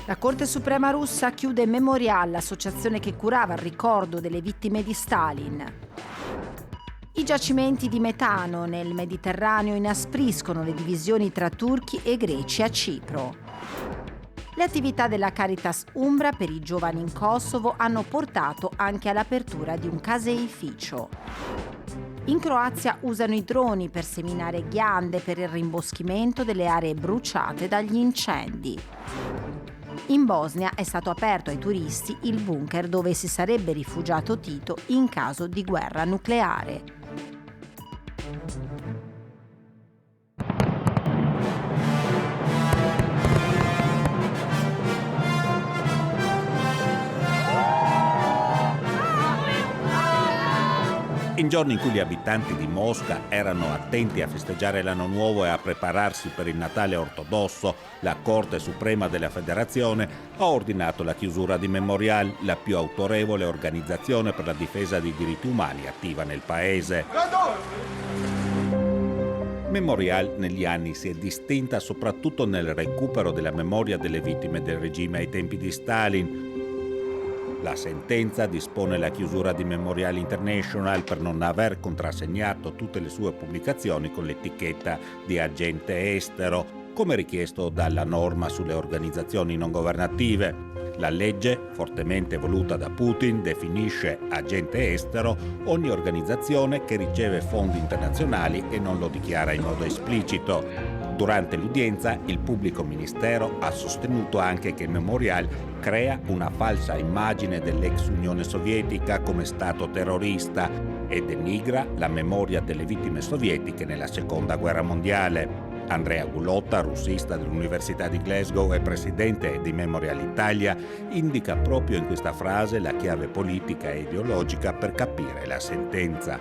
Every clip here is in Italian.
La Corte Suprema russa chiude Memorial, l'associazione che curava il ricordo delle vittime di Stalin. I giacimenti di metano nel Mediterraneo inaspriscono le divisioni tra turchi e greci a Cipro. Le attività della Caritas Umbra per i giovani in Kosovo hanno portato anche all'apertura di un caseificio. In Croazia usano i droni per seminare ghiande per il rimboschimento delle aree bruciate dagli incendi. In Bosnia è stato aperto ai turisti il bunker dove si sarebbe rifugiato Tito in caso di guerra nucleare. In giorni in cui gli abitanti di Mosca erano attenti a festeggiare l'anno nuovo e a prepararsi per il Natale ortodosso, la Corte Suprema della Federazione ha ordinato la chiusura di Memorial, la più autorevole organizzazione per la difesa dei diritti umani attiva nel paese. Memorial negli anni si è distinta soprattutto nel recupero della memoria delle vittime del regime ai tempi di Stalin. La sentenza dispone la chiusura di Memorial International per non aver contrassegnato tutte le sue pubblicazioni con l'etichetta di agente estero, come richiesto dalla norma sulle organizzazioni non governative. La legge, fortemente voluta da Putin, definisce agente estero ogni organizzazione che riceve fondi internazionali e non lo dichiara in modo esplicito. Durante l'udienza, il pubblico ministero ha sostenuto anche che Memorial crea una falsa immagine dell'ex Unione Sovietica come Stato terrorista e denigra la memoria delle vittime sovietiche nella Seconda Guerra Mondiale. Andrea Gulotta, russista dell'Università di Glasgow e presidente di Memorial Italia, indica proprio in questa frase la chiave politica e ideologica per capire la sentenza.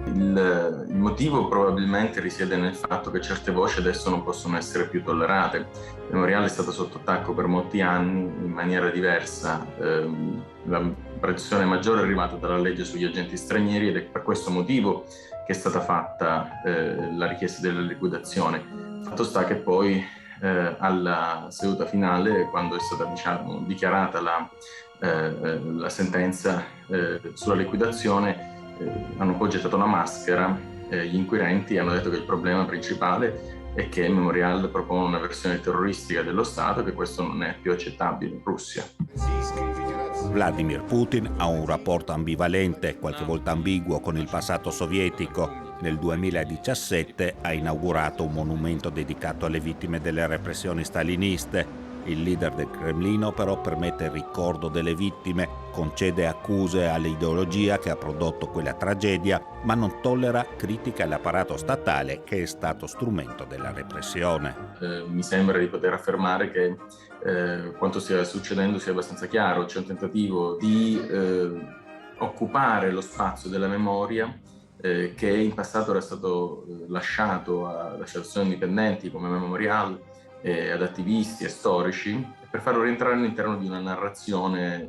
Il motivo probabilmente risiede nel fatto che certe voci adesso non possono essere più tollerate. Memorial è stato sotto attacco per molti anni in maniera diversa. La pressione maggiore è arrivata dalla legge sugli agenti stranieri ed è per questo motivo che è stata fatta la richiesta della liquidazione. Fatto sta che poi alla seduta finale, quando è stata dichiarata la sentenza sulla liquidazione, hanno poi gettato la maschera, gli inquirenti hanno detto che il problema principale è che Memorial propone una versione terroristica dello Stato e che questo non è più accettabile in Russia. Vladimir Putin ha un rapporto ambivalente, qualche volta ambiguo, con il passato sovietico. Nel 2017 ha inaugurato un monumento dedicato alle vittime delle repressioni staliniste. Il leader del Cremlino però permette il ricordo delle vittime, concede accuse all'ideologia che ha prodotto quella tragedia, ma non tollera critiche all'apparato statale che è stato strumento della repressione. Mi sembra di poter affermare che quanto stia succedendo sia abbastanza chiaro. C'è un tentativo di occupare lo spazio della memoria che in passato era stato lasciato ad associazioni indipendenti come Memorial, ad attivisti e storici, per farlo rientrare all'interno di una narrazione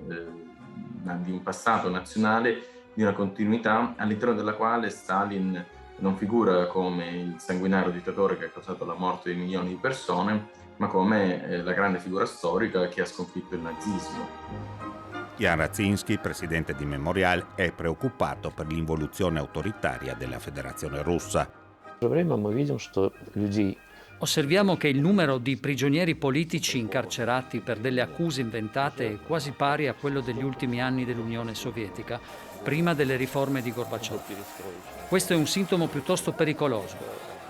di un passato nazionale, di una continuità all'interno della quale Stalin non figura come il sanguinario dittatore che ha causato la morte di milioni di persone, ma come la grande figura storica che ha sconfitto il nazismo. Jan Radzinski, presidente di Memorial, è preoccupato per l'involuzione autoritaria della Federazione russa. Osserviamo che il numero di prigionieri politici incarcerati per delle accuse inventate è quasi pari a quello degli ultimi anni dell'Unione Sovietica, prima delle riforme di Gorbaciov. Questo è un sintomo piuttosto pericoloso.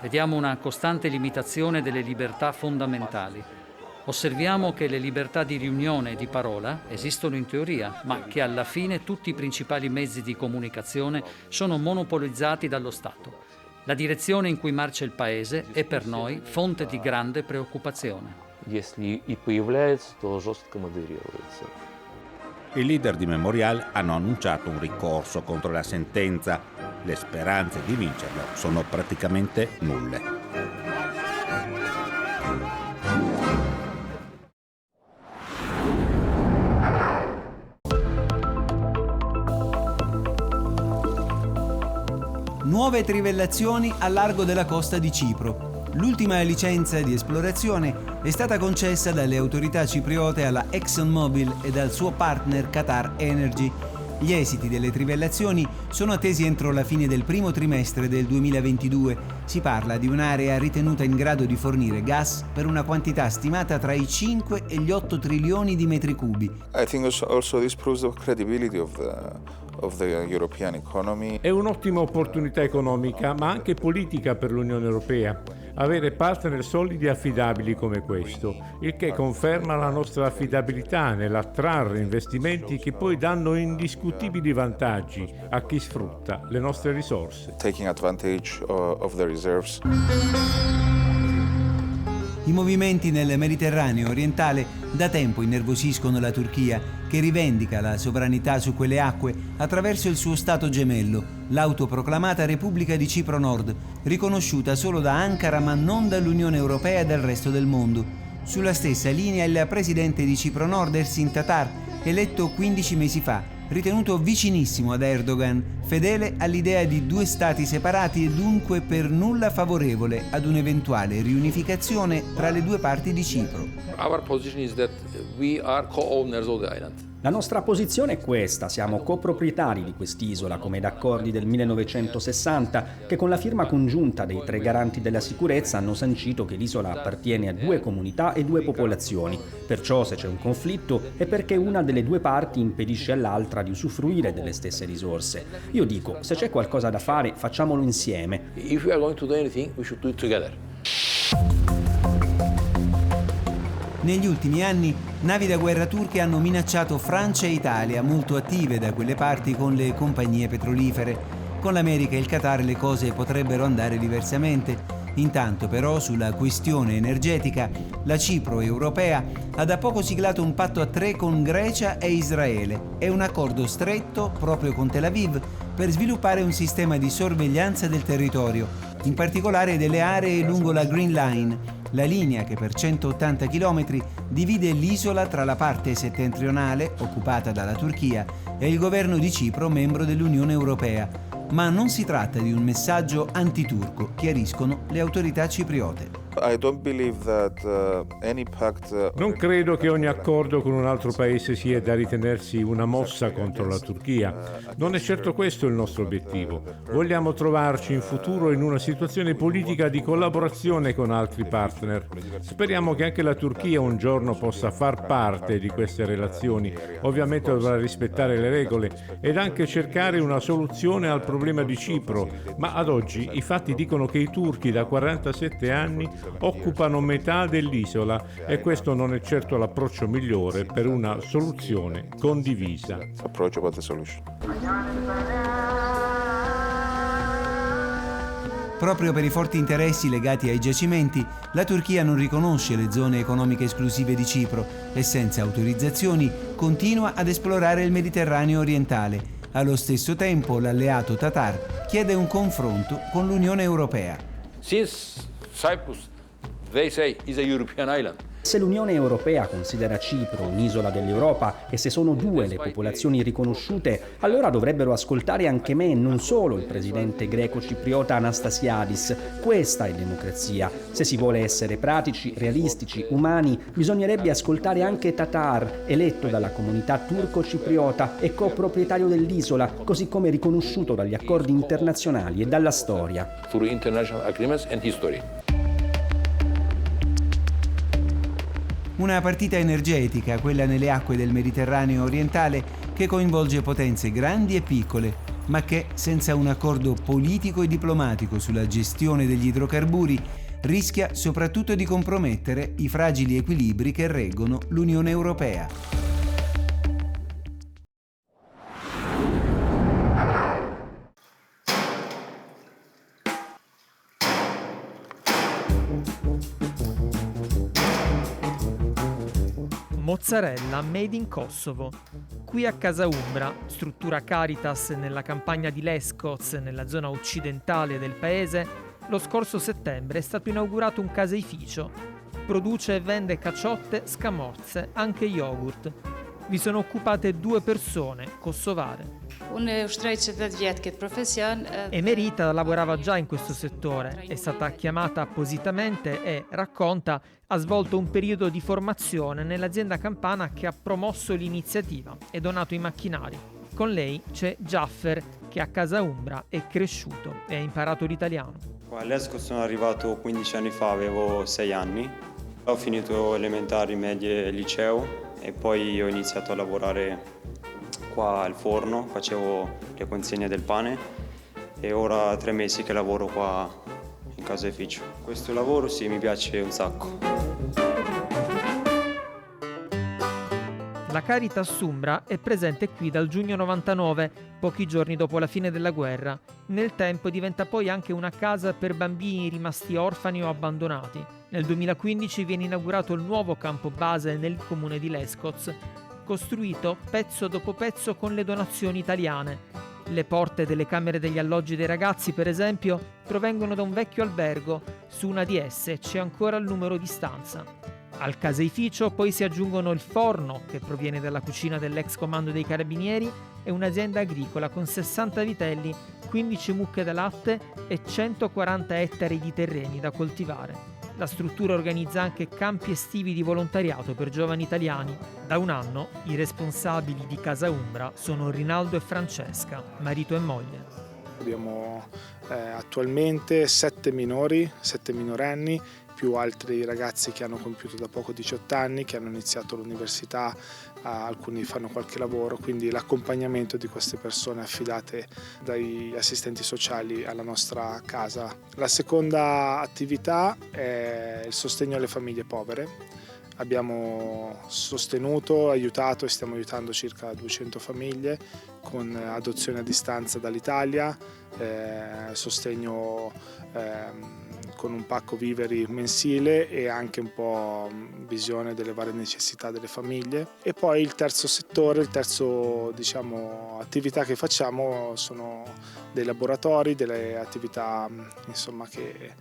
Vediamo una costante limitazione delle libertà fondamentali. Osserviamo che le libertà di riunione e di parola esistono in teoria, ma che alla fine tutti i principali mezzi di comunicazione sono monopolizzati dallo Stato. La direzione in cui marcia il Paese è per noi fonte di grande preoccupazione. I leader di Memorial hanno annunciato un ricorso contro la sentenza. Le speranze di vincerlo sono praticamente nulle. Nuove trivellazioni al largo della costa di Cipro. L'ultima licenza di esplorazione è stata concessa dalle autorità cipriote alla ExxonMobil e dal suo partner Qatar Energy. Gli esiti delle trivellazioni sono attesi entro la fine del primo trimestre del 2022. Si parla di un'area ritenuta in grado di fornire gas per una quantità stimata tra i 5 e gli 8 trilioni di metri cubi. I think also this proves the credibility of the European economy. È un'ottima opportunità economica, ma anche politica per l'Unione Europea. Avere partner solidi e affidabili come questo, il che conferma la nostra affidabilità nell'attrarre investimenti che poi danno indiscutibili vantaggi a chi sfrutta le nostre risorse. Taking advantage of the reserves. I movimenti nel Mediterraneo orientale da tempo innervosiscono la Turchia, che rivendica la sovranità su quelle acque attraverso il suo stato gemello, l'autoproclamata Repubblica di Cipro Nord, riconosciuta solo da Ankara ma non dall'Unione Europea e dal resto del mondo. Sulla stessa linea il presidente di Cipro Nord, Ersin Tatar, eletto 15 mesi fa, ritenuto vicinissimo ad Erdogan, fedele all'idea di due stati separati e dunque per nulla favorevole ad un'eventuale riunificazione tra le due parti di Cipro. Our position is that we are co-owners of the island. La nostra posizione è questa: siamo coproprietari di quest'isola, come da accordi del 1960 che con la firma congiunta dei 3 garanti della sicurezza hanno sancito che l'isola appartiene a 2 comunità e 2 popolazioni. Perciò se c'è un conflitto è perché una delle 2 parti impedisce all'altra di usufruire delle stesse risorse. Io dico, se c'è qualcosa da fare, facciamolo insieme. If we are going to do anything, we should do it together. Negli ultimi anni, navi da guerra turche hanno minacciato Francia e Italia, molto attive da quelle parti con le compagnie petrolifere. Con l'America e il Qatar le cose potrebbero andare diversamente. Intanto però sulla questione energetica la Cipro europea ha da poco siglato un patto a 3 con Grecia e Israele e un accordo stretto proprio con Tel Aviv per sviluppare un sistema di sorveglianza del territorio, in particolare delle aree lungo la Green Line, la linea che per 180 km divide l'isola tra la parte settentrionale, occupata dalla Turchia, e il governo di Cipro, membro dell'Unione Europea. Ma non si tratta di un messaggio antiturco, chiariscono le autorità cipriote. I don't believe that any pact. Non credo che ogni accordo con un altro paese sia da ritenersi una mossa contro la Turchia. Non è certo questo il nostro obiettivo. Vogliamo trovarci in futuro in una situazione politica di collaborazione con altri partner. Speriamo che anche la Turchia un giorno possa far parte di queste relazioni. Ovviamente dovrà rispettare le regole ed anche cercare una soluzione al problema di Cipro. Ma ad oggi i fatti dicono che i turchi da 47 anni occupano metà dell'isola e questo non è certo l'approccio migliore per una soluzione condivisa. Approach about the solution. Proprio per i forti interessi legati ai giacimenti, la Turchia non riconosce le zone economiche esclusive di Cipro e senza autorizzazioni continua ad esplorare il Mediterraneo orientale. Allo stesso tempo l'alleato Tatar chiede un confronto con l'Unione Europea. Since Cyprus, they say, is a European island. Se l'Unione Europea considera Cipro un'isola dell'Europa e se sono 2 le popolazioni riconosciute, allora dovrebbero ascoltare anche me e non solo il presidente greco-cipriota Anastasiadis. Questa è democrazia. Se si vuole essere pratici, realistici, umani, bisognerebbe ascoltare anche Tatar, eletto dalla comunità turco-cipriota e coproprietario dell'isola, così come riconosciuto dagli accordi internazionali e dalla storia. Through international agreements and history. Una partita energetica, quella nelle acque del Mediterraneo orientale, che coinvolge potenze grandi e piccole, ma che, senza un accordo politico e diplomatico sulla gestione degli idrocarburi, rischia soprattutto di compromettere i fragili equilibri che reggono l'Unione Europea. Mozzarella made in Kosovo. Qui a Casa Umbra, struttura Caritas nella campagna di Leskoz, nella zona occidentale del paese, lo scorso settembre è stato inaugurato un caseificio. Produce e vende caciotte, scamorze, anche yogurt. Vi sono occupate 2 persone, kosovare. Emerita lavorava già in questo settore, è stata chiamata appositamente e, racconta, ha svolto un periodo di formazione nell'azienda campana che ha promosso l'iniziativa e donato i macchinari. Con lei c'è Jaffer, che a Casa Umbra è cresciuto e ha imparato l'italiano. Qua all'ESCO sono arrivato 15 anni fa, avevo 6 anni. Ho finito elementari, medie e liceo e poi ho iniziato a lavorare qua al forno, facevo le consegne del pane e ora 3 mesi che lavoro qua in caseificio. Questo lavoro sì, mi piace un sacco. La Caritas Umbra è presente qui dal giugno 99, pochi giorni dopo la fine della guerra. Nel tempo diventa poi anche una casa per bambini rimasti orfani o abbandonati. Nel 2015 viene inaugurato il nuovo campo base nel comune di Lescoz, costruito pezzo dopo pezzo con le donazioni italiane. Le porte delle camere degli alloggi dei ragazzi, per esempio, provengono da un vecchio albergo. Su una di esse c'è ancora il numero di stanza. Al caseificio poi si aggiungono il forno, che proviene dalla cucina dell'ex comando dei carabinieri, e un'azienda agricola con 60 vitelli, 15 mucche da latte e 140 ettari di terreni da coltivare. La struttura organizza anche campi estivi di volontariato per giovani italiani. Da un anno i responsabili di Casa Umbra sono Rinaldo e Francesca, marito e moglie. Abbiamo attualmente 7 minori, 7 minorenni, più altri ragazzi che hanno compiuto da poco 18 anni, che hanno iniziato l'università, alcuni fanno qualche lavoro, quindi l'accompagnamento di queste persone affidate dagli assistenti sociali alla nostra casa. La seconda attività è il sostegno alle famiglie povere. Abbiamo sostenuto, aiutato e stiamo aiutando circa 200 famiglie con adozione a distanza dall'Italia, sostegno con un pacco viveri mensile e anche un po' visione delle varie necessità delle famiglie. E poi il terzo settore, attività che facciamo sono dei laboratori, delle attività insomma, che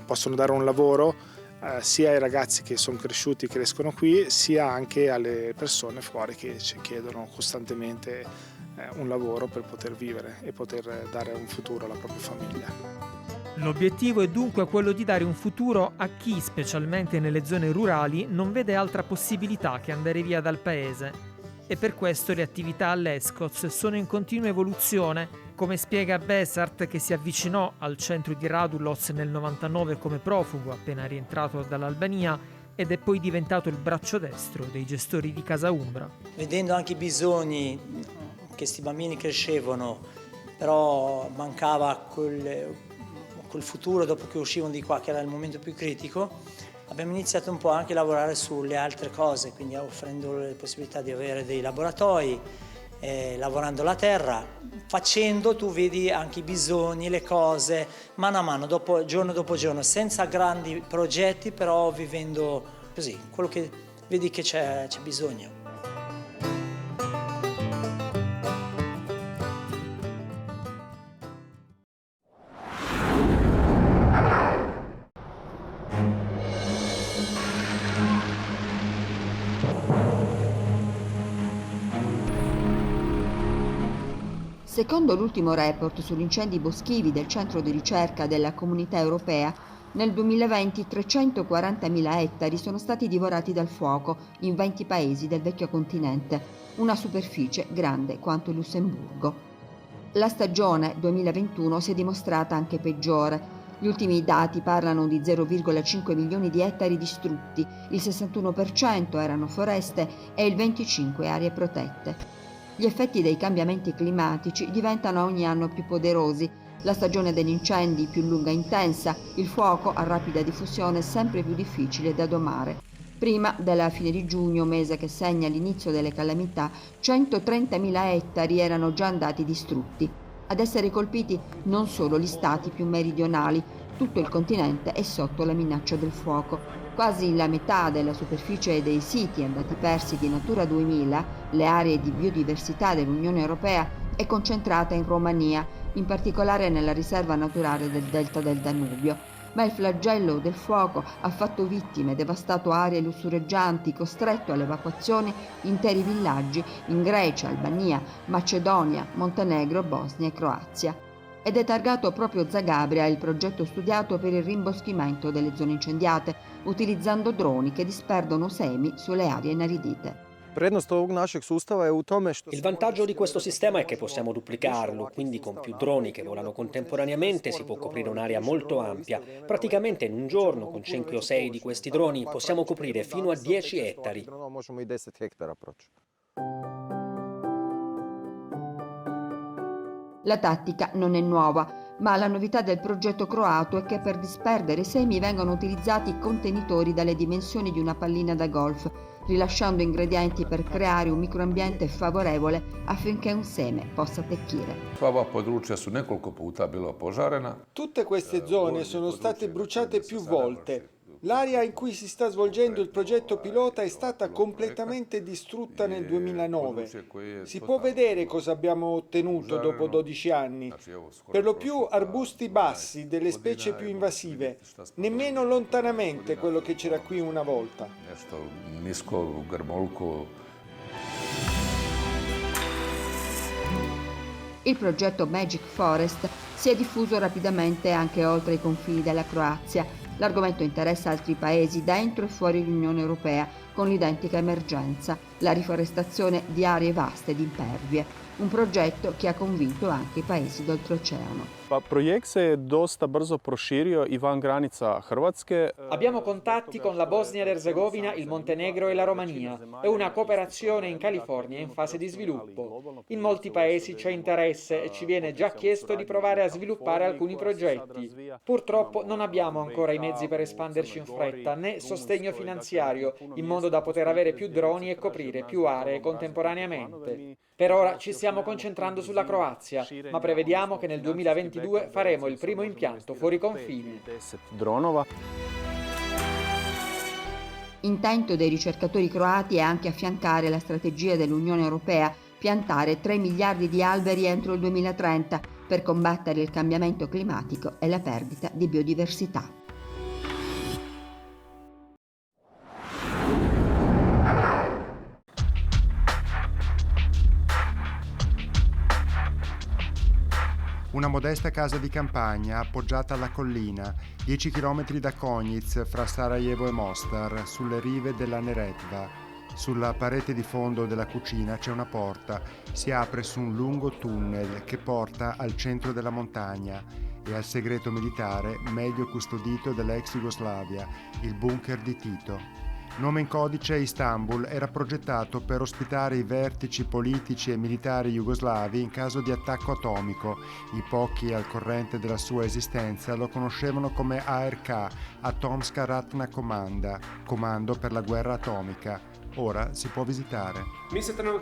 possono dare un lavoro sia ai ragazzi che sono cresciuti e crescono qui, sia anche alle persone fuori che ci chiedono costantemente un lavoro per poter vivere e poter dare un futuro alla propria famiglia. L'obiettivo è dunque quello di dare un futuro a chi, specialmente nelle zone rurali, non vede altra possibilità che andare via dal paese. E per questo le attività all'Escoz sono in continua evoluzione, come spiega Besart, che si avvicinò al centro di Raduloz nel 99 come profugo appena rientrato dall'Albania ed è poi diventato il braccio destro dei gestori di Casa Umbra. Vedendo anche i bisogni che questi bambini crescevano, però mancava quel futuro dopo che uscivano di qua, che era il momento più critico, abbiamo iniziato un po' anche a lavorare sulle altre cose, quindi offrendo le possibilità di avere dei laboratori, lavorando la terra, facendo, tu vedi anche i bisogni, le cose, mano a mano, giorno dopo giorno, senza grandi progetti, però vivendo così, quello che vedi che c'è bisogno. Secondo l'ultimo report sugli incendi boschivi del centro di ricerca della Comunità Europea, nel 2020 340.000 ettari sono stati divorati dal fuoco in 20 paesi del vecchio continente, una superficie grande quanto il Lussemburgo. La stagione 2021 si è dimostrata anche peggiore. Gli ultimi dati parlano di 0,5 milioni di ettari distrutti, il 61% erano foreste e il 25% aree protette. Gli effetti dei cambiamenti climatici diventano ogni anno più poderosi, la stagione degli incendi più lunga e intensa, il fuoco a rapida diffusione sempre più difficile da domare. Prima della fine di giugno, mese che segna l'inizio delle calamità, 130.000 ettari erano già andati distrutti. Ad essere colpiti non solo gli stati più meridionali, tutto il continente è sotto la minaccia del fuoco. Quasi la metà della superficie dei siti andati persi di Natura 2000, le aree di biodiversità dell'Unione Europea, è concentrata in Romania, in particolare nella riserva naturale del delta del Danubio. ma il flagello del fuoco ha fatto vittime, devastato aree lussureggianti, costretto all'evacuazione interi villaggi in Grecia, Albania, Macedonia, Montenegro, Bosnia e Croazia. Ed è targato proprio Zagabria il progetto studiato per il rimboschimento delle zone incendiate, utilizzando droni che disperdono semi sulle aree inaridite. Il vantaggio di questo sistema è che possiamo duplicarlo, quindi con più droni che volano contemporaneamente si può coprire un'area molto ampia. Praticamente in un giorno, con 5 o 6 di questi droni, possiamo coprire fino a 10 ettari. La tattica non è nuova, ma la novità del progetto croato è che per disperdere semi vengono utilizzati contenitori dalle dimensioni di una pallina da golf, rilasciando ingredienti per creare un microambiente favorevole affinché un seme possa attecchire. Tutte queste zone sono state bruciate più volte. L'area in cui si sta svolgendo il progetto pilota è stata completamente distrutta nel 2009. Si può vedere cosa abbiamo ottenuto dopo 12 anni. Per lo più arbusti bassi, delle specie più invasive, nemmeno lontanamente quello che c'era qui una volta. Il progetto Magic Forest si è diffuso rapidamente anche oltre i confini della Croazia. L'argomento interessa altri paesi dentro e fuori l'Unione Europea con l'identica emergenza, la riforestazione di aree vaste ed impervie, un progetto che ha convinto anche i paesi d'oltreoceano. Abbiamo contatti con la Bosnia ed Erzegovina, il Montenegro e la Romania e una cooperazione in California in fase di sviluppo. In molti paesi c'è interesse e ci viene già chiesto di provare a sviluppare alcuni progetti. Purtroppo non abbiamo ancora i mezzi per espanderci in fretta, né sostegno finanziario, in modo da poter avere più droni e coprire più aree contemporaneamente. Per ora ci stiamo concentrando sulla Croazia, ma prevediamo che nel 2022 faremo il primo impianto fuori confini. Intento dei ricercatori croati è anche affiancare la strategia dell'Unione Europea, piantare 3 miliardi di alberi entro il 2030 per combattere il cambiamento climatico e la perdita di biodiversità. Una modesta casa di campagna appoggiata alla collina, 10 km da Konjic, fra Sarajevo e Mostar, sulle rive della Neretva. Sulla parete di fondo della cucina c'è una porta, si apre su un lungo tunnel che porta al centro della montagna e al segreto militare meglio custodito dell'ex Jugoslavia, il bunker di Tito. Nome in codice Istanbul, era progettato per ospitare i vertici politici e militari jugoslavi in caso di attacco atomico. I pochi al corrente della sua esistenza lo conoscevano come ARK, Atomska Ratna Komanda, comando per la guerra atomica. Ora si può visitare.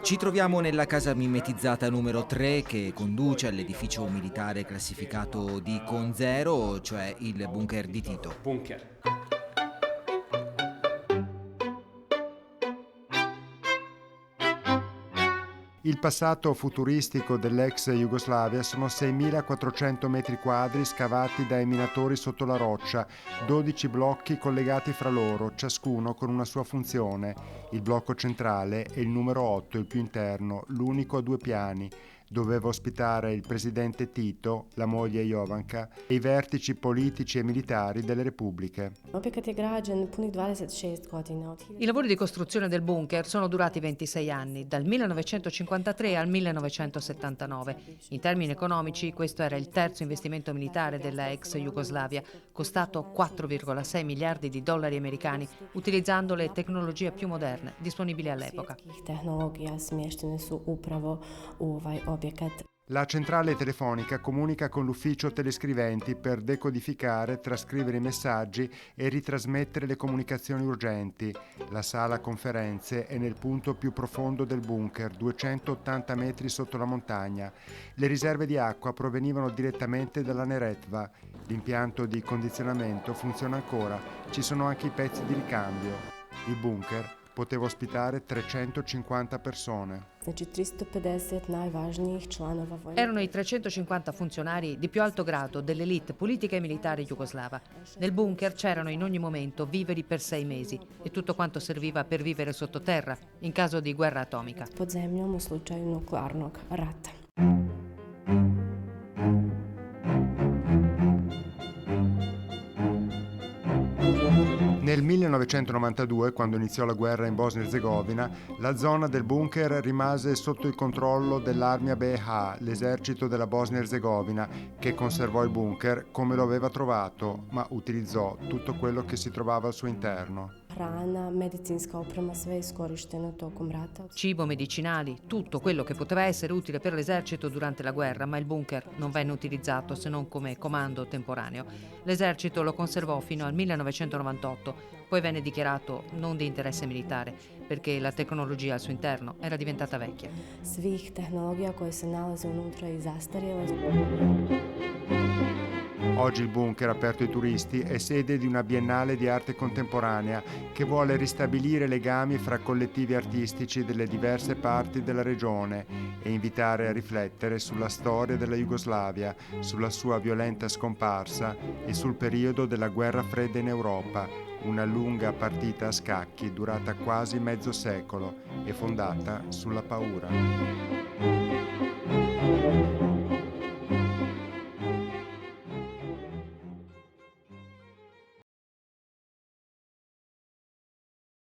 Ci troviamo nella casa mimetizzata numero 3 che conduce all'edificio militare classificato di Con Zero, cioè il bunker di Tito. Il passato futuristico dell'ex Jugoslavia sono 6.400 metri quadri scavati dai minatori sotto la roccia, 12 blocchi collegati fra loro, ciascuno con una sua funzione. Il blocco centrale è il numero 8, il più interno, l'unico a 2 piani. Doveva ospitare il presidente Tito, la moglie Jovanka e i vertici politici e militari delle repubbliche. I lavori di costruzione del bunker sono durati 26 anni, dal 1953 al 1979. In termini economici, questo era il terzo investimento militare della ex Jugoslavia, costato 4,6 miliardi di dollari americani, utilizzando le tecnologie più moderne disponibili all'epoca. La centrale telefonica comunica con l'ufficio telescriventi per decodificare, trascrivere i messaggi e ritrasmettere le comunicazioni urgenti. La sala conferenze è nel punto più profondo del bunker, 280 metri sotto la montagna. Le riserve di acqua provenivano direttamente dalla Neretva. L'impianto di condizionamento funziona ancora, ci sono anche i pezzi di ricambio. Il bunker poteva ospitare 350 persone. Erano i 350 funzionari di più alto grado dell'elite politica e militare jugoslava. Nel bunker c'erano in ogni momento viveri per 6 mesi e tutto quanto serviva per vivere sottoterra in caso di guerra atomica. Nel 1992, quando iniziò la guerra in Bosnia-Herzegovina, la zona del bunker rimase sotto il controllo dell'Armia BiH, l'esercito della Bosnia-Herzegovina, che conservò il bunker come lo aveva trovato, ma utilizzò tutto quello che si trovava al suo interno. Cibo, medicinali, tutto quello che poteva essere utile per l'esercito durante la guerra, ma il bunker non venne utilizzato se non come comando temporaneo. L'esercito lo conservò fino al 1998, poi venne dichiarato non di interesse militare, perché la tecnologia al suo interno era diventata vecchia. Oggi il bunker, aperto ai turisti, è sede di una biennale di arte contemporanea che vuole ristabilire legami fra collettivi artistici delle diverse parti della regione e invitare a riflettere sulla storia della Jugoslavia, sulla sua violenta scomparsa e sul periodo della guerra fredda in Europa, una lunga partita a scacchi durata quasi mezzo secolo e fondata sulla paura.